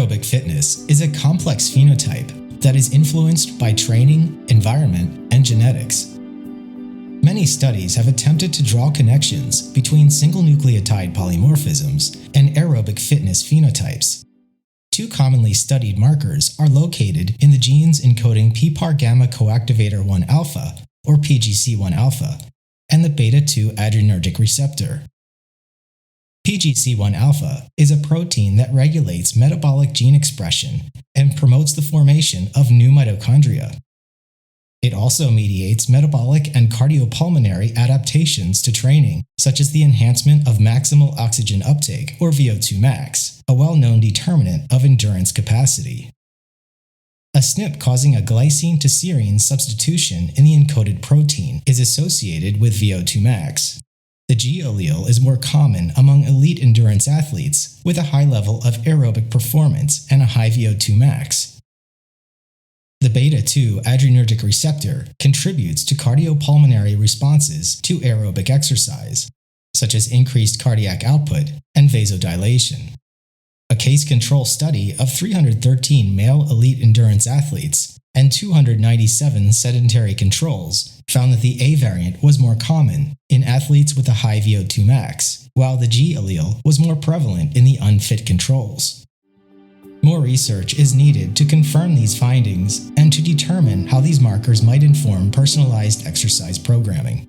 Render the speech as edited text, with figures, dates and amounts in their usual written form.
Aerobic fitness is a complex phenotype that is influenced by training, environment, and genetics. Many studies have attempted to draw connections between single nucleotide polymorphisms and aerobic fitness phenotypes. Two commonly studied markers are located in the genes encoding PPARG1A coactivator 1-alpha, or PGC1-alpha, and the beta-2 adrenergic receptor. PGC1-alpha is a protein that regulates metabolic gene expression and promotes the formation of new mitochondria. It also mediates metabolic and cardiopulmonary adaptations to training, such as the enhancement of maximal oxygen uptake, or VO2 max, a well-known determinant of endurance capacity. A SNP causing a glycine to serine substitution in the encoded protein is associated with VO2 max. The G allele is more common among elite endurance athletes with a high level of aerobic performance and a high VO2 max. The beta-2 adrenergic receptor contributes to cardiopulmonary responses to aerobic exercise, such as increased cardiac output and vasodilation. A case control study of 313 male elite endurance athletes and 297 sedentary controls found that the A variant was more common in athletes with a high VO2 max, while the G allele was more prevalent in the unfit controls. More research is needed to confirm these findings and to determine how these markers might inform personalized exercise programming.